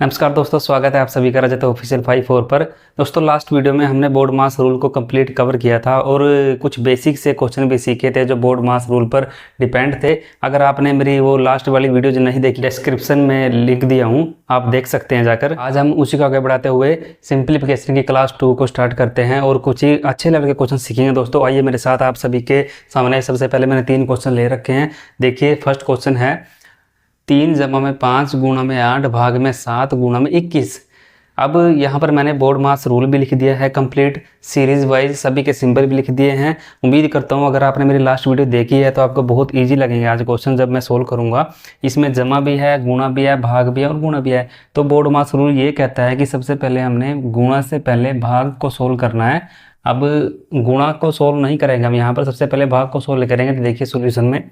नमस्कार दोस्तों, स्वागत है आप सभी का रजत ऑफिशियल 54 पर। दोस्तों लास्ट वीडियो में हमने बोर्ड मास रूल को कंप्लीट कवर किया था और कुछ बेसिक से क्वेश्चन भी सीखे थे जो बोर्ड मास रूल पर डिपेंड थे। अगर आपने मेरी वो लास्ट वाली वीडियो जो नहीं देखी, डिस्क्रिप्शन में लिंक दिया हूँ, आप देख सकते हैं जाकर। आज हम उसी को आगे बढ़ाते हुए सिंप्लीफिकेशन की क्लास 2 को स्टार्ट करते हैं और कुछ ही अच्छे लेवल के क्वेश्चन सीखेंगे। दोस्तों आइए मेरे साथ आप सभी के सामने। सबसे पहले मैंने 3 क्वेश्चन ले रखे हैं। देखिए फर्स्ट क्वेश्चन है 3 जमा में 5 गुणा में 8 भाग में 7 गुणा में 21। अब यहाँ पर मैंने बोर्ड मास रूल भी लिख दिया है कंप्लीट, सीरीज वाइज सभी के सिंबल भी लिख दिए हैं। उम्मीद करता हूँ अगर आपने मेरी लास्ट वीडियो देखी है तो आपको बहुत इजी लगेंगे आज क्वेश्चन जब मैं सोल्व करूँगा। इसमें जमा भी है, गुणा भी है, भाग भी है और गुणा भी है। तो बोर्ड मास रूल ये कहता है कि सबसे पहले हमने गुणा से पहले भाग को सोल्व करना है। अब गुणा को सोल्व नहीं करेंगे हम, यहाँ पर सबसे पहले भाग को सोल्व करेंगे। तो देखिए सोल्यूशन में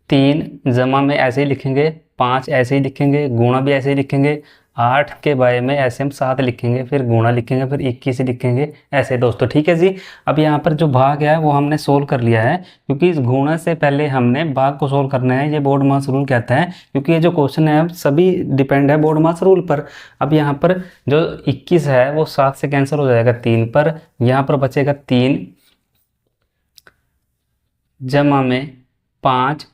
3 जमा में ऐसे ही लिखेंगे, 5 ऐसे ही लिखेंगे, गुणा भी ऐसे ही लिखेंगे, 8 के बारे में ऐसे हम 7 लिखेंगे, फिर गुणा लिखेंगे, फिर 21 लिखेंगे, ऐसे दोस्तों। ठीक है जी। अब यहाँ पर जो भाग है वो हमने सोल्व कर लिया है क्योंकि इस गुणा से पहले हमने भाग को सोल्व करना है, ये बोर्ड मास रूल कहता है। क्योंकि ये जो क्वेश्चन है सभी डिपेंड है बोर्ड मास रूल पर। अब यहाँ पर जो 21 है वो 7 से कैंसिल हो जाएगा 3 पर, यहाँ पर बचेगा 3 जमा में 5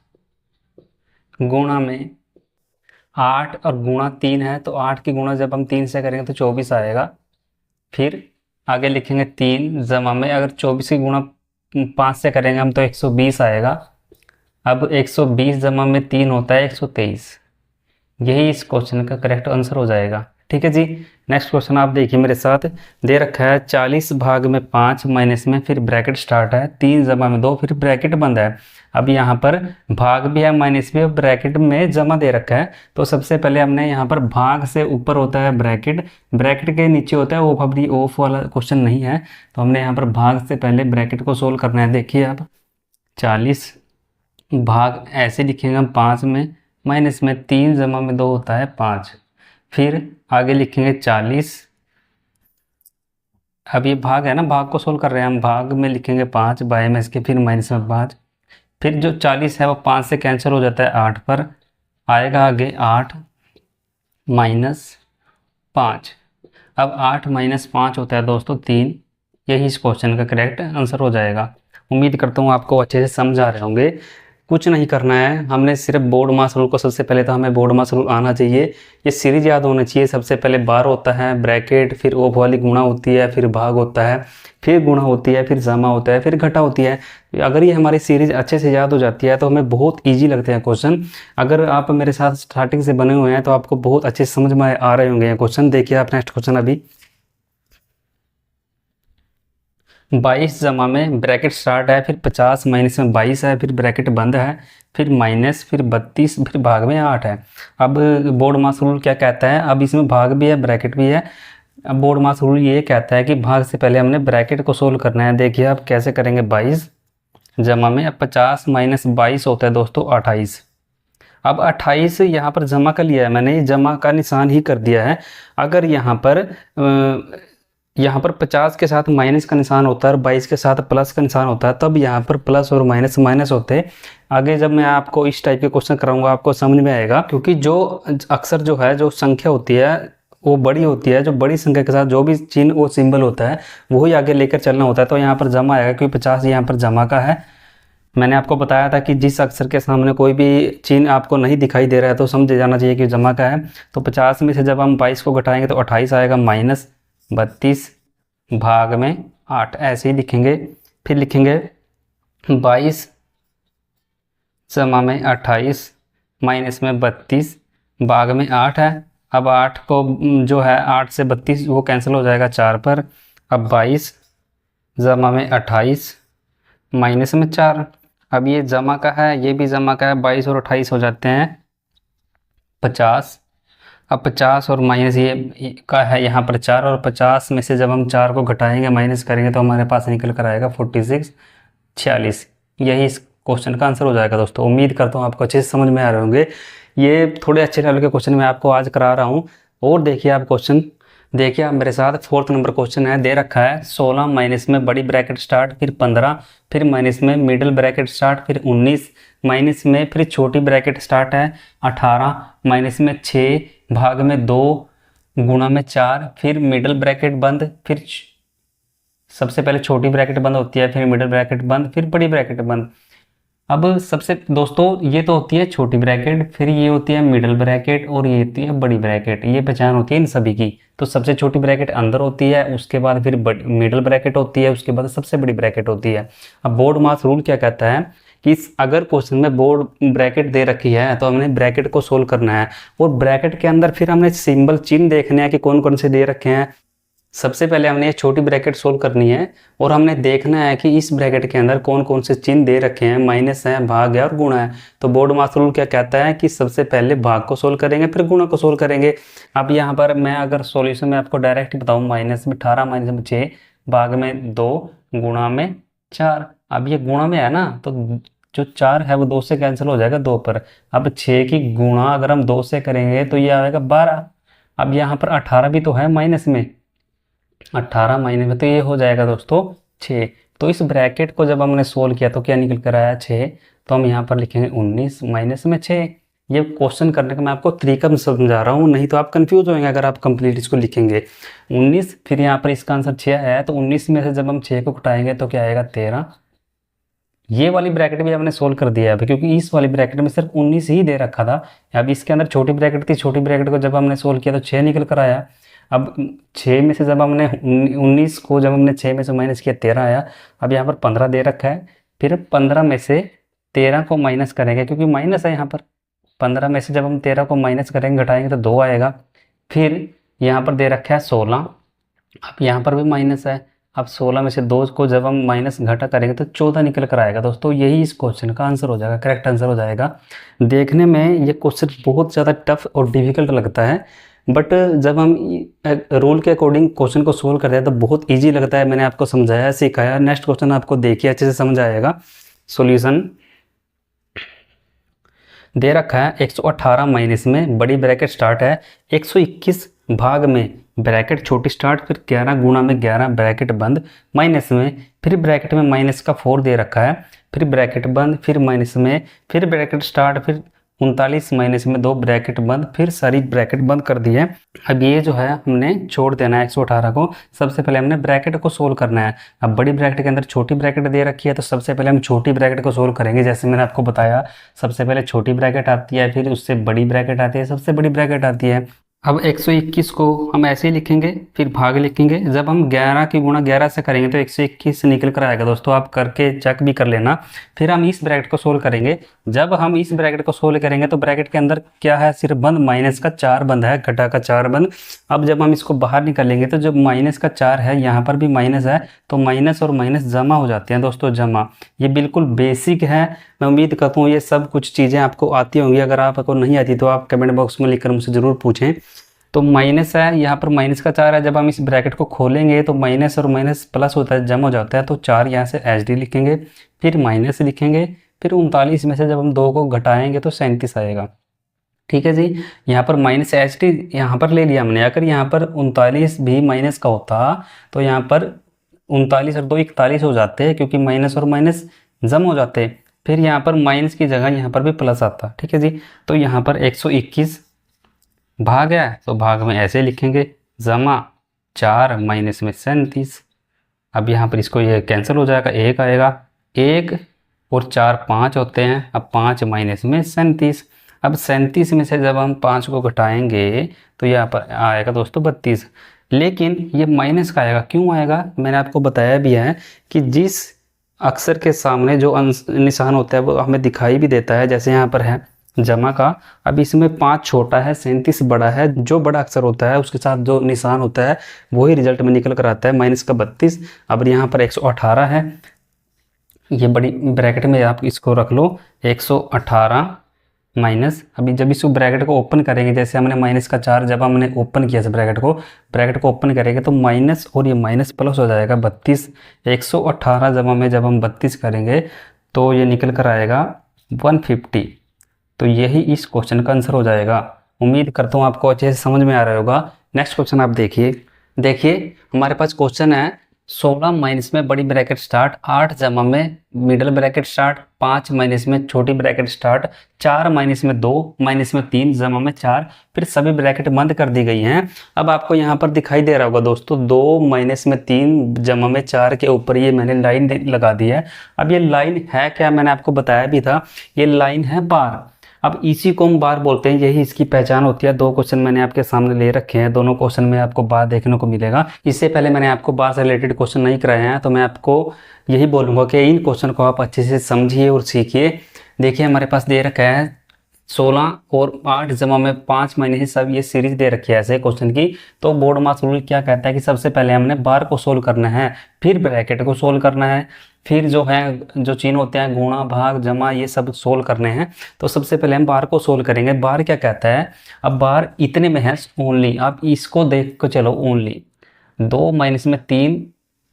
गुणा में 8 और गुणा 3 है तो 8 की गुणा जब हम 3 से करेंगे तो 24 आएगा। फिर आगे लिखेंगे 3 जमा में, अगर 24 की गुणा 5 से करेंगे हम तो 120 आएगा। अब 120 जमा में 3 होता है 123। यही इस क्वेश्चन का करेक्ट आंसर हो जाएगा। ठीक है जी। नेक्स्ट क्वेश्चन आप देखिए मेरे साथ। दे रखा है 40 भाग में 5 माइनस में, फिर ब्रैकेट स्टार्ट है, 3 जमा में 2, फिर ब्रैकेट बंद है। अब यहाँ पर भाग भी है, माइनस भी है, ब्रैकेट में जमा दे रखा है। तो सबसे पहले हमने यहाँ पर भाग से ऊपर होता है ब्रैकेट, ब्रैकेट के नीचे होता है ऑफ। अभी ऑफ वाला क्वेश्चन नहीं है तो हमने यहाँ पर भाग से पहले ब्रैकेट को सोल्व करना है। देखिए आप 40 भाग ऐसे लिखेंगे हम 5 में, माइनस में 3 जमा में 2 होता है 5। फिर आगे लिखेंगे 40। अब ये भाग है ना, भाग को सोल्व कर रहे हैं हम, भाग में लिखेंगे 5 बाय में इसके, फिर माइनस में 5। फिर जो 40 है वो 5 से कैंसिल हो जाता है 8 पर, आएगा आगे 8 माइनस 5। अब 8 माइनस 5 होता है दोस्तों 3। यही इस क्वेश्चन का करेक्ट आंसर हो जाएगा। उम्मीद करता हूँ आपको अच्छे से समझ आ रहे होंगे। कुछ नहीं करना है, हमने सिर्फ बोर्ड मास रूल को, सबसे पहले तो हमें बोर्ड मास रूल आना चाहिए। ये सीरीज याद होना चाहिए। सबसे पहले बार होता है, ब्रैकेट, फिर ओफ वाली गुणा होती है, फिर भाग होता है, फिर गुणा होती है, फिर जमा होता है, फिर घटा होती है। अगर ये हमारी सीरीज अच्छे से याद हो जाती है तो हमें बहुत ईजी लगते हैं क्वेश्चन। अगर आप मेरे साथ स्टार्टिंग से बने हुए हैं तो आपको बहुत अच्छे से समझ में आ रहे होंगे क्वेश्चन। देखिए आप नेक्स्ट क्वेश्चन अभी 22 जमा में ब्रैकेट स्टार्ट है, फिर 50 माइनस में 22 है, फिर ब्रैकेट बंद है, फिर माइनस, फिर 32, फिर भाग में 8 है। अब बोर्ड मास रूल क्या कहता है, अब इसमें भाग भी है ब्रैकेट भी है। अब बोर्ड मास रूल ये कहता है कि भाग से पहले हमने ब्रैकेट को सोल्व करना है। देखिए आप कैसे करेंगे, 22 जमा में 50 माइनस 22 होता है दोस्तों 28। अब 28 यहाँ पर जमा का लिया है मैंने, जमा का निशान ही कर दिया है। अगर यहाँ पर 50 के साथ माइनस का निशान होता है और 22 के साथ प्लस का निशान होता है, तब यहाँ पर प्लस और माइनस माइनस होते हैं। आगे जब मैं आपको इस टाइप के क्वेश्चन कराऊंगा आपको समझ में आएगा। क्योंकि जो अक्सर जो है, जो संख्या होती है वो बड़ी होती है, जो बड़ी संख्या के साथ जो भी चिन्ह वो सिंबल होता है वही आगे लेकर चलना होता है। तो यहाँ पर जमा आएगा क्योंकि 50 यहाँ पर जमा का है। मैंने आपको बताया था कि जिस अक्षर के सामने कोई भी चिन्ह आपको नहीं दिखाई दे रहा है तो समझ जाना चाहिए कि जमा का है। तो 50 में से जब हम 22 को घटाएंगे तो 28 आएगा, माइनस 32 भाग में 8 ऐसे ही लिखेंगे। फिर लिखेंगे 22 जमा में 28 माइनस में 32 भाग में 8 है। अब 8 को जो है 8 से 32 वो कैंसिल हो जाएगा 4 पर। अब 22 जमा में 28 माइनस में 4। अब ये जमा का है, ये भी जमा का है, 22 और 28 हो जाते हैं 50। अब 50 और माइनस ये का है यहाँ पर 4, और 50 में से जब हम 4 को घटाएंगे माइनस करेंगे तो हमारे पास निकल कर आएगा 46 46। यही इस क्वेश्चन का आंसर हो जाएगा दोस्तों। उम्मीद करता हूँ आपको अच्छे से समझ में आ रहे होंगे। ये थोड़े अच्छे लेवल के क्वेश्चन मैं आपको आज करा रहा हूँ। और देखिए आप क्वेश्चन देखिए आप मेरे साथ 4th नंबर क्वेश्चन है, दे रखा है 16 माइनस में बड़ी ब्रैकेट स्टार्ट, फिर 15, फिर माइनस में मिडिल ब्रैकेट स्टार्ट, फिर 19 माइनस में फिर छोटी ब्रैकेट स्टार्ट है 18, माइनस में 6 भाग में 2 गुणा में 4, फिर मिडिल ब्रैकेट बंद, फिर सबसे पहले छोटी ब्रैकेट बंद होती है, फिर मिडिल ब्रैकेट बंद, फिर बड़ी ब्रैकेट बंद। अब सबसे दोस्तों ये तो होती है छोटी ब्रैकेट, फिर ये होती है मिडिल ब्रैकेट और ये होती है बड़ी ब्रैकेट, ये पहचान होती है इन सभी की। तो सबसे छोटी ब्रैकेट अंदर होती है, उसके बाद फिर मिडिल ब्रैकेट होती है, उसके बाद सबसे बड़ी ब्रैकेट होती है। अब बोर्ड मास रूल क्या कहता है कि अगर क्वेश्चन में बोर्ड ब्रैकेट दे रखी है तो हमने ब्रैकेट को सोल्व करना है, और ब्रैकेट के अंदर फिर हमने सिंबल चिन्ह देखने हैं कि कौन कौन से दे रखे हैं। सबसे पहले हमने ये छोटी ब्रैकेट सोल्व करनी है और हमने देखना है कि इस ब्रैकेट के अंदर कौन कौन से चिन्ह दे रखे हैं, माइनस है, भाग है और गुणा है। तो बोर्ड मास रूल क्या कहता है कि सबसे पहले भाग को सोल्व करेंगे फिर गुणा को सोल्व करेंगे। अब यहाँ पर मैं अगर सॉल्यूशन में आपको डायरेक्ट बताऊँ, माइनस में 18 माइनस में 6 भाग में 2 गुणा में 4। अब ये गुणा में है ना, तो जो 4 है वो 2 से कैंसिल हो जाएगा 2 पर। अब 6 की गुणा अगर हम 2 से करेंगे तो ये आएगा 12। अब यहाँ पर 18 भी तो है माइनस में, 18 माइनस में तो ये हो जाएगा दोस्तों 6। तो इस ब्रैकेट को जब हमने सोल्व किया तो क्या निकल कर आया 6। तो हम यहाँ पर लिखेंगे 19 माइनस में 6। ये क्वेश्चन करने का मैं आपको तरीका समझा रहा हूँ, नहीं तो आप कंफ्यूज होंगे अगर आप कंप्लीट इसको लिखेंगे। 19 फिर यहाँ पर इसका आंसर 6 है, तो 19 में से जब हम 6 को घटाएंगे तो क्या आएगा 13। ये वाली ब्रैकेट भी हमने सोल्व कर दिया है क्योंकि इस वाली ब्रैकेट में सिर्फ 19 ही दे रखा था। अब इसके अंदर छोटी ब्रैकेट थी, छोटी ब्रैकेट को जब हमने सोल्व किया तो 6 निकल कर आया। अब 6 में से जब हमने 19 को जब हमने 6 में से माइनस किया 13 आया। अब यहाँ पर 15 दे रखा है, फिर 15 में से 13 को माइनस करेंगे क्योंकि माइनस है यहाँ पर। 15 में से जब हम 13 को माइनस करेंगे घटाएंगे तो 2 आएगा। फिर यहाँ पर दे रखा है 16, अब यहाँ पर भी माइनस है। अब 16 में से 2 को जब हम माइनस घटा करेंगे तो 14 निकल कर आएगा। दोस्तों यही इस क्वेश्चन का आंसर हो जाएगा, करेक्ट आंसर हो जाएगा। देखने में ये क्वेश्चन बहुत ज़्यादा टफ और डिफिकल्ट लगता है, बट जब हम रूल के अकॉर्डिंग क्वेश्चन को सोल्व करते हैं तो बहुत इजी लगता है। मैंने आपको समझाया, सिखाया। नेक्स्ट क्वेश्चन आपको देखिए, अच्छे से समझ आएगा। सॉल्यूशन दे रखा है 118 माइनस में बड़ी ब्रैकेट स्टार्ट है 121 भाग में ब्रैकेट छोटी स्टार्ट, फिर 11 गुणा में 11 ब्रैकेट बंद, माइनस में फिर ब्रैकेट में माइनस का 4 दे रखा है, फिर ब्रैकेट बंद, फिर माइनस में फिर ब्रैकेट स्टार्ट, फिर 39 माइनस में 2 ब्रैकेट बंद, फिर सारी ब्रैकेट बंद कर दी है। अब ये जो है हमने छोड़ देना है 118 को। सबसे पहले हमने ब्रैकेट को सोल्व करना है। अब बड़ी ब्रैकेट के अंदर छोटी ब्रैकेट दे रखी है तो सबसे पहले हम छोटी ब्रैकेट को सोल्व करेंगे। जैसे मैंने आपको बताया, सबसे पहले छोटी ब्रैकेट आती है, फिर उससे बड़ी ब्रैकेट आती है, सबसे बड़ी ब्रैकेट आती है। अब 121 को हम ऐसे ही लिखेंगे, फिर भाग लिखेंगे। जब हम 11 की गुणा 11 से करेंगे तो 121 से निकल कर आएगा। दोस्तों आप करके चेक भी कर लेना। फिर हम इस ब्रैकेट को सोल्व करेंगे। जब हम इस ब्रैकेट को सोल्व करेंगे तो ब्रैकेट के अंदर क्या है, सिर्फ बंद, माइनस का 4 बंद है, घटा का 4 बंद। अब जब हम इसको बाहर निकालेंगे तो जब माइनस का 4 है, यहाँ पर भी माइनस है, तो माइनस और माइनस जमा हो जाते हैं दोस्तों, जमा। ये बिल्कुल बेसिक है। मैं उम्मीद करता हूँ ये सब कुछ चीज़ें आपको आती होंगी। अगर आपको नहीं आती तो आप कमेंट बॉक्स में लिखकर मुझसे ज़रूर पूछें। तो माइनस है, यहाँ पर माइनस का 4 है। जब हम इस ब्रैकेट को खोलेंगे तो माइनस और माइनस प्लस होता है, जम हो जाता है। तो 4 यहाँ से एच डी लिखेंगे, फिर माइनस लिखेंगे, फिर 39 में से जब हम 2 को घटाएंगे तो 37 आएगा। ठीक है जी। यहाँ पर माइनस एच डी यहाँ पर ले लिया हमने। अगर यहाँ पर 39 भी माइनस का होता तो यहाँ पर 39 और 2 41 हो जाते हैं, क्योंकि माइनस और माइनस जम हो जाते। फिर यहाँ पर माइनस की जगह यहाँ पर भी प्लस आता। ठीक है जी। तो यहाँ पर 121 भाग है तो भाग में ऐसे लिखेंगे, जमा 4 माइनस में 37। अब यहाँ पर इसको ये कैंसिल हो जाएगा, 1 आएगा। 1 और 4 5 होते हैं। अब 5 माइनस में 37। अब 37 में से जब हम 5 को घटाएंगे तो यहाँ पर आएगा दोस्तों 32। लेकिन ये माइनस का आएगा, क्यों आएगा? मैंने आपको बताया भी है कि जिस अक्षर के सामने जो निशान होता है वो हमें दिखाई भी देता है। जैसे यहाँ पर है जमा का। अब इसमें 5 छोटा है, 37 बड़ा है। जो बड़ा अक्षर होता है उसके साथ जो निशान होता है वही रिजल्ट में निकल कर आता है, माइनस का 32। अब यहाँ पर 118 है, ये बड़ी ब्रैकेट में आप इसको रख लो, 118 माइनस। अभी जब इस ब्रैकेट को ओपन करेंगे, जैसे हमने माइनस का 4 जब हमने ओपन किया इस ब्रैकेट को ओपन करेंगे तो माइनस और ये माइनस प्लस हो जाएगा 32। 118 जब हम 32 करेंगे तो ये निकल कर आएगा 150। तो यही इस क्वेश्चन का आंसर हो जाएगा। उम्मीद करता हूँ आपको अच्छे से समझ में आ रहा होगा। नेक्स्ट क्वेश्चन आप देखिए हमारे पास क्वेश्चन है 16 माइनस में बड़ी ब्रैकेट स्टार्ट, 8 जमा में मिडल ब्रैकेट स्टार्ट, 5 माइनस में छोटी ब्रैकेट स्टार्ट, 4 माइनस में 2 माइनस में 3 जमा में 4, फिर सभी ब्रैकेट बंद कर दी गई हैं। अब आपको यहाँ पर दिखाई दे रहा होगा दोस्तों 2 माइनस में 3 जमा में 4 के ऊपर ये मैंने लाइन लगा दी है। अब ये लाइन है क्या, मैंने आपको बताया भी था, ये लाइन है बार। अब इसी को हम बार बोलते हैं, यही इसकी पहचान होती है। 2 क्वेश्चन मैंने आपके सामने ले रखे हैं, दोनों क्वेश्चन में आपको बार देखने को मिलेगा। इससे पहले मैंने आपको बार से रिलेटेड क्वेश्चन नहीं कराए हैं, तो मैं आपको यही बोलूँगा कि इन क्वेश्चन को आप अच्छे से समझिए और सीखिए। देखिए हमारे पास दे रखा है 16 और 8 जमा में 5 महीने सब ये सीरीज दे रखी है ऐसे क्वेश्चन की। तो बोर्ड मास रूल क्या कहता है कि सबसे पहले हमने बार को सोल्व करना है, फिर ब्रैकेट को सोल्व करना है, फिर जो है जो चिन्ह होते हैं गुणा भाग जमा ये सब सोल्व करने हैं। तो सबसे पहले हम बार को सोल्व करेंगे। बार क्या कहता है, अब बार इतने में है ओनली, आप इसको देख को चलो ओनली 2 माइनस में 3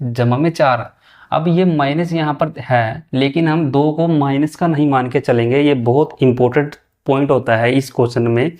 जमा में 4। अब ये माइनस यहाँ पर है, लेकिन हम 2 को माइनस का नहीं मान के चलेंगे। ये बहुत इंपॉर्टेंट पॉइंट होता है इस क्वेश्चन में।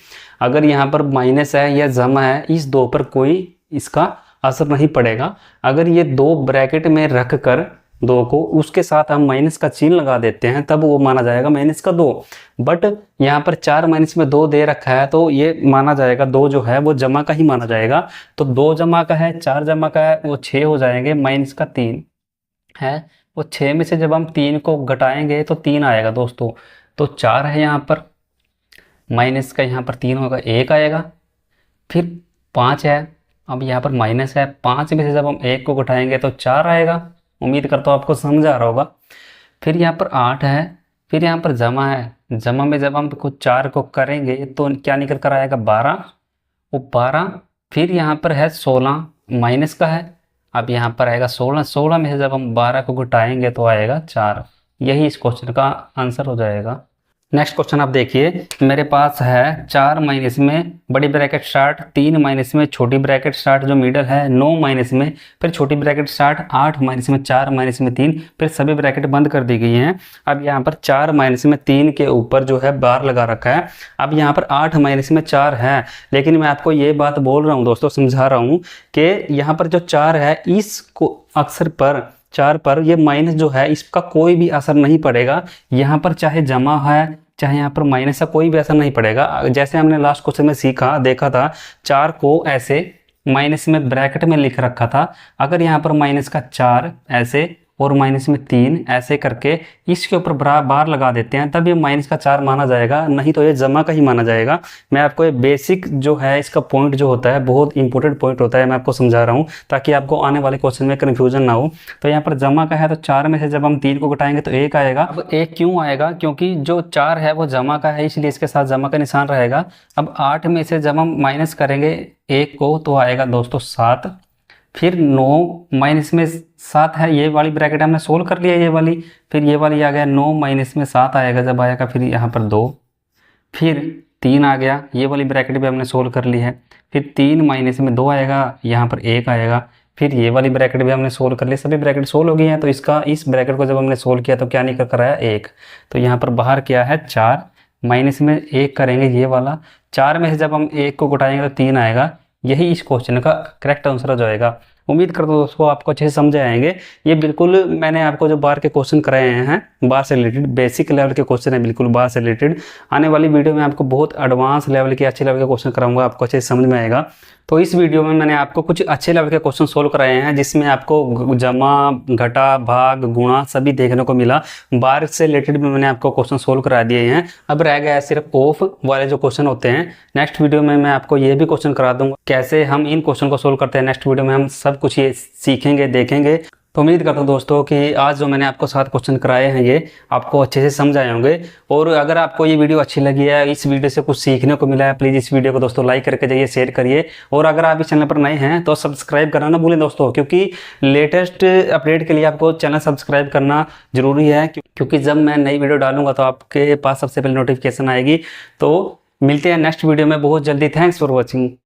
अगर यहाँ पर माइनस है या जमा है, इस 2 पर कोई इसका असर नहीं पड़ेगा। अगर ये 2 ब्रैकेट में रख कर 2 को उसके साथ हम माइनस का चिन्ह लगा देते हैं, तब वो माना जाएगा माइनस का 2। बट यहाँ पर 4 माइनस में 2 दे रखा है, तो ये माना जाएगा 2 जो है वो जमा का ही माना जाएगा। तो 2 जमा का है, 4 जमा का है, वो 6 हो जाएंगे। माइनस का 3 है, वो 6 में से जब हम 3 को घटाएंगे तो 3 आएगा दोस्तों। तो 4 है यहाँ पर, माइनस का यहाँ पर 3 होगा, 1 आएगा। फिर 5 है, अब यहाँ पर माइनस है, 5 में से जब हम 1 को घटाएंगे तो 4 आएगा। उम्मीद करता हूँ आपको समझ आ रहा होगा। फिर यहाँ पर 8 है, फिर यहाँ पर जमा है, जमा में जब हम कुछ 4 को करेंगे तो क्या निकल कर आएगा 12, वो 12। फिर यहाँ पर है 16, माइनस का है, अब यहाँ पर आएगा 16, 16 में से जब हम 12 को घटाएंगे तो आएगा 4। यही इस क्वेश्चन का आंसर हो जाएगा। नेक्स्ट क्वेश्चन आप देखिए, मेरे पास है 4 माइनस में बड़ी ब्रैकेट स्टार्ट, 3 माइनस में छोटी ब्रैकेट स्टार्ट जो मिडल है, 9 माइनस में फिर छोटी ब्रैकेट स्टार्ट, 8 माइनस में 4 माइनस में 3, फिर सभी ब्रैकेट बंद कर दी गई हैं। अब यहाँ पर 4 माइनस में 3 के ऊपर जो है बार लगा रखा है। अब यहाँ पर 8 माइनस में 4 है, लेकिन मैं आपको ये बात बोल रहा हूँ दोस्तों, समझा रहा हूँ कि यहाँ पर जो 4 है इसको अक्सर पर 4 पर ये माइनस जो है इसका कोई भी असर नहीं पड़ेगा। यहाँ पर चाहे जमा है चाहे यहाँ पर माइनस है, कोई भी असर नहीं पड़ेगा। जैसे हमने लास्ट क्वेश्चन में देखा था 4 को ऐसे माइनस में ब्रैकेट में लिख रखा था। अगर यहाँ पर माइनस का 4 ऐसे और माइनस में 3 ऐसे करके इसके ऊपर बार लगा देते हैं, तब ये माइनस का 4 माना जाएगा, नहीं तो ये जमा का ही माना जाएगा। मैं आपको ये बेसिक जो है इसका पॉइंट जो होता है बहुत इंपॉर्टेंट पॉइंट होता है, मैं आपको समझा रहा हूँ ताकि आपको आने वाले क्वेश्चन में कन्फ्यूजन ना हो। तो यहाँ पर जमा का है, तो 4 में से जब हम 3 को घटाएंगे तो 1 आएगा। अब 1 क्यों आएगा, क्योंकि जो 4 है वो जमा का है, इसलिए इसके साथ जमा का निशान रहेगा। अब 8 में से जब हम माइनस करेंगे 1 को तो आएगा दोस्तों 7। फिर 9 माइनस में 7 है, ये वाली ब्रैकेट हमने सोल्व कर लिया ये वाली। फिर ये वाली आ गया 9 माइनस में 7 आएगा जब आएगा, फिर यहाँ पर 2, फिर 3 आ गया, ये वाली ब्रैकेट भी हमने सोल्व कर ली है। फिर 3 माइनस में 2 आएगा, यहाँ पर 1 आएगा। फिर ये वाली ब्रैकेट भी हमने सोल्व कर ली, सभी ब्रैकेट सोल्व हो गई हैं। तो इसका इस ब्रैकेट को जब हमने सोल्व किया तो क्या निकल कर आया 1। तो यहाँ पर बाहर क्या है 4, माइनस में 1 करेंगे ये वाला, 4 में से जब हम 1 को घटाएंगे तो 3 आएगा। यही इस क्वेश्चन का करेक्ट आंसर हो जाएगा। उम्मीद करता हूँ दोस्तों आपको अच्छे से समझ आएंगे। ये बिल्कुल मैंने आपको जो बार के क्वेश्चन कराए हैं बार से रिलेटेड बेसिक लेवल के क्वेश्चन है, बिल्कुल बार से रिलेटेड। आने वाली वीडियो में आपको बहुत एडवांस लेवल के अच्छे लेवल के क्वेश्चन कराऊंगा, आपको अच्छे से समझ में आएगा। तो इस वीडियो में मैंने आपको कुछ अच्छे लेवल के क्वेश्चन सोल्व कराए हैं, जिसमें आपको जमा घटा भाग गुणा सभी देखने को मिला। बार से रिलेटेड भी मैंने आपको क्वेश्चन सोल्व करा दिए हैं। अब रह गया सिर्फ ऑफ वाले जो क्वेश्चन होते हैं। नेक्स्ट वीडियो में मैं आपको ये भी क्वेश्चन करा दूंगा कैसे हम इन क्वेश्चन को सोल्व करते हैं। नेक्स्ट वीडियो में हम सब कुछ ये सीखेंगे देखेंगे। तो उम्मीद करता हूँ दोस्तों कि आज जो मैंने आपको 7 क्वेश्चन कराए हैं ये आपको अच्छे से समझ आए होंगे। और अगर आपको ये वीडियो अच्छी लगी है, इस वीडियो से कुछ सीखने को मिला है, प्लीज़ इस वीडियो को दोस्तों लाइक करके जाइए, शेयर करिए। और अगर आप इस चैनल पर नए हैं तो सब्सक्राइब करना ना भूलें दोस्तों, क्योंकि लेटेस्ट अपडेट के लिए आपको चैनल सब्सक्राइब करना जरूरी है, क्योंकि जब मैं नई वीडियो डालूंगा तो आपके पास सबसे पहले नोटिफिकेशन आएगी। तो मिलते हैं नेक्स्ट वीडियो में बहुत जल्दी। Thanks for watching.